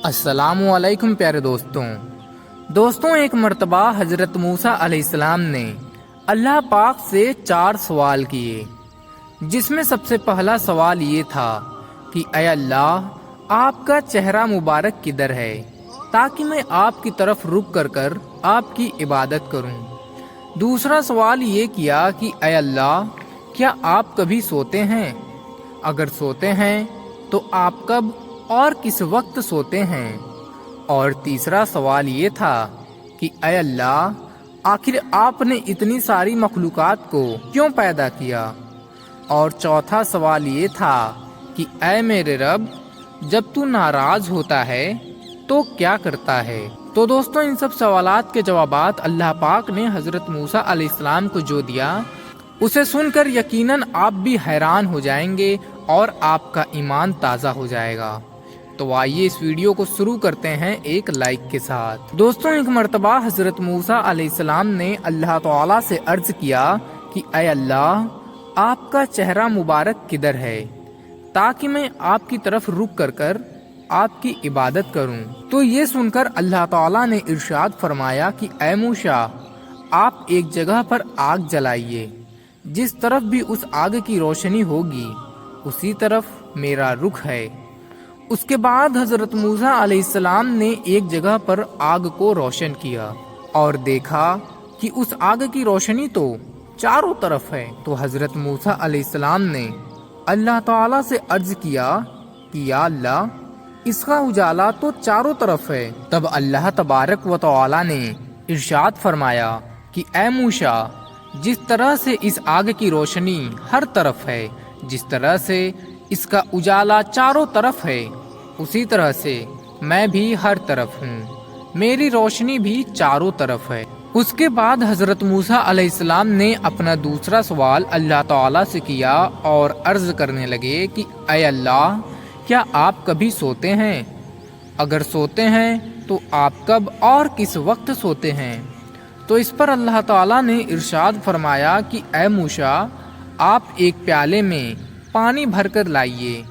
السلام علیکم پیارے دوستوں ایک مرتبہ حضرت موسیٰ علیہ السلام نے اللہ پاک سے 4 سوال کیے، جس میں سب سے پہلا سوال یہ تھا کہ اے اللہ، آپ کا چہرہ مبارک کدھر ہے تاکہ میں آپ کی طرف رک کر آپ کی عبادت کروں۔ دوسرا سوال یہ کیا کہ اے اللہ، کیا آپ کبھی سوتے ہیں؟ اگر سوتے ہیں تو آپ کب اور کس وقت سوتے ہیں؟ اور تیسرا سوال یہ تھا کہ اے اللہ، آخر آپ نے اتنی ساری مخلوقات کو کیوں پیدا کیا؟ اور چوتھا سوال یہ تھا کہ اے میرے رب، جب تو ناراض ہوتا ہے تو کیا کرتا ہے؟ تو دوستوں، ان سب سوالات کے جوابات اللہ پاک نے حضرت موسیٰ علیہ السلام کو جو دیا، اسے سن کر یقیناً آپ بھی حیران ہو جائیں گے اور آپ کا ایمان تازہ ہو جائے گا۔ تو آئیے اس ویڈیو کو شروع کرتے ہیں ایک لائک کے ساتھ۔ دوستوں، ایک مرتبہ حضرت موسیٰ علیہ السلام نے اللہ تعالیٰ سے عرض کیا کہ اے اللہ، آپ کا چہرہ مبارک کدھر ہے تاکہ میں آپ کی طرف رک کر آپ کی عبادت کروں۔ تو یہ سن کر اللہ تعالیٰ نے ارشاد فرمایا کہ اے موسیٰ، آپ ایک جگہ پر آگ جلائیے، جس طرف بھی اس آگ کی روشنی ہوگی اسی طرف میرا رخ ہے۔ اس کے بعد حضرت موسیٰ علیہ السلام نے ایک جگہ پر آگ کو روشن کیا اور دیکھا کہ اس آگ کی روشنی تو چاروں طرف ہے۔ تو حضرت موسیٰ علیہ السلام نے اللہ تعالیٰ سے عرض کیا کہ یا اللہ، اس کا اجالا تو چاروں طرف ہے۔ تب اللہ تبارک و تعالیٰ نے ارشاد فرمایا کہ اے موسیٰ، جس طرح سے اس آگ کی روشنی ہر طرف ہے، جس طرح سے اس کا اجالا چاروں طرف ہے، اسی طرح سے میں بھی ہر طرف ہوں، میری روشنی بھی چاروں طرف ہے۔ اس کے بعد حضرت موسیٰ علیہ السلام نے اپنا دوسرا سوال اللہ تعالیٰ سے کیا اور عرض کرنے لگے کہ اے اللہ، کیا آپ کبھی سوتے ہیں؟ اگر سوتے ہیں تو آپ کب اور کس وقت سوتے ہیں؟ تو اس پر اللہ تعالیٰ نے ارشاد فرمایا کہ اے موسیٰ، آپ ایک پیالے میں پانی بھر کر لائیے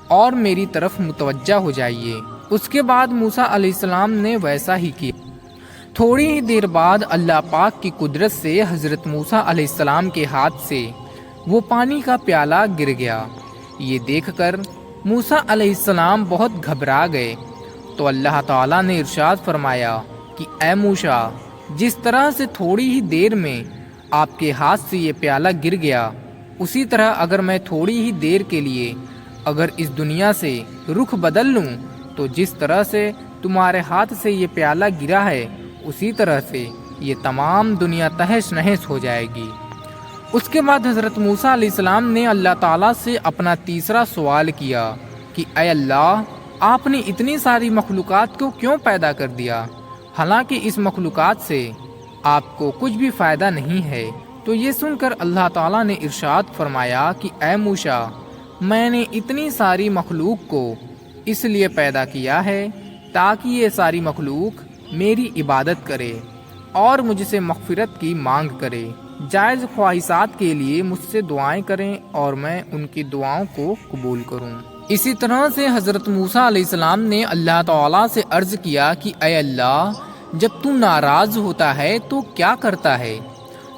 اور میری طرف متوجہ ہو جائیے۔ اس کے بعد موسیٰ علیہ السلام نے ویسا ہی کیا۔ تھوڑی ہی دیر بعد اللہ پاک کی قدرت سے حضرت موسیٰ علیہ السلام کے ہاتھ سے وہ پانی کا پیالہ گر گیا۔ یہ دیکھ کر موسیٰ علیہ السلام بہت گھبرا گئے۔ تو اللہ تعالیٰ نے ارشاد فرمایا کہ اے موسیٰ، جس طرح سے تھوڑی ہی دیر میں آپ کے ہاتھ سے یہ پیالہ گر گیا، اسی طرح اگر میں تھوڑی ہی دیر کے لیے اگر اس دنیا سے رخ بدل لوں تو جس طرح سے تمہارے ہاتھ سے یہ پیالہ گرا ہے، اسی طرح سے یہ تمام دنیا تہس نہس ہو جائے گی۔ اس کے بعد حضرت موسیٰ علیہ السلام نے اللہ تعالیٰ سے اپنا تیسرا سوال کیا کہ اے اللہ، آپ نے اتنی ساری مخلوقات کو کیوں پیدا کر دیا، حالانکہ اس مخلوقات سے آپ کو کچھ بھی فائدہ نہیں ہے؟ تو یہ سن کر اللہ تعالیٰ نے ارشاد فرمایا کہ اے موسیٰ، میں نے اتنی ساری مخلوق کو اس لیے پیدا کیا ہے تاکہ یہ ساری مخلوق میری عبادت کرے اور مجھ سے مغفرت کی مانگ کرے، جائز خواہشات کے لیے مجھ سے دعائیں کریں اور میں ان کی دعاؤں کو قبول کروں۔ اسی طرح سے حضرت موسیٰ علیہ السلام نے اللہ تعالیٰ سے عرض کیا کہ اے اللہ، جب تو ناراض ہوتا ہے تو کیا کرتا ہے؟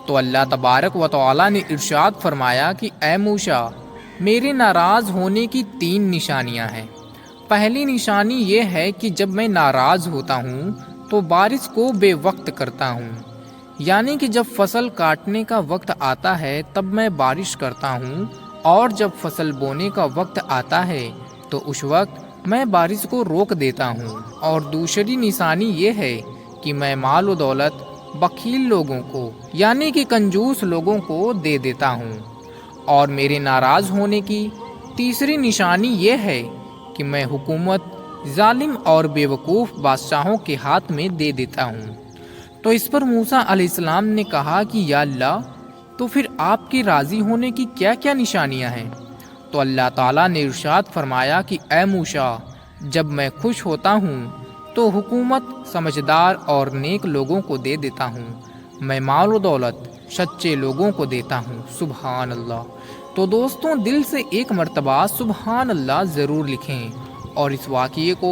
تو اللہ تبارک و تعالیٰ نے ارشاد فرمایا کہ اے موسیٰ، میرے ناراض ہونے کی 3 نشانیاں ہیں۔ پہلی نشانی یہ ہے کہ جب میں ناراض ہوتا ہوں تو بارش کو بے وقت کرتا ہوں، یعنی کہ جب فصل کاٹنے کا وقت آتا ہے تب میں بارش کرتا ہوں، اور جب فصل بونے کا وقت آتا ہے تو اس وقت میں بارش کو روک دیتا ہوں۔ اور دوسری نشانی یہ ہے کہ میں مال و دولت بخیل لوگوں کو، یعنی کہ کنجوس لوگوں کو دے دیتا ہوں۔ اور میرے ناراض ہونے کی تیسری نشانی یہ ہے کہ میں حکومت ظالم اور بیوقوف بادشاہوں کے ہاتھ میں دے دیتا ہوں۔ تو اس پر موسیٰ علیہ السلام نے کہا کہ یا اللہ، تو پھر آپ کے راضی ہونے کی کیا کیا نشانیاں ہیں؟ تو اللہ تعالیٰ نے ارشاد فرمایا کہ اے موسیٰ، جب میں خوش ہوتا ہوں تو حکومت سمجھدار اور نیک لوگوں کو دے دیتا ہوں، میں مال و دولت سچے لوگوں کو دیتا ہوں۔ سبحان اللہ۔ تو دوستوں، دل سے ایک مرتبہ سبحان اللہ ضرور لکھیں اور اس واقعے کو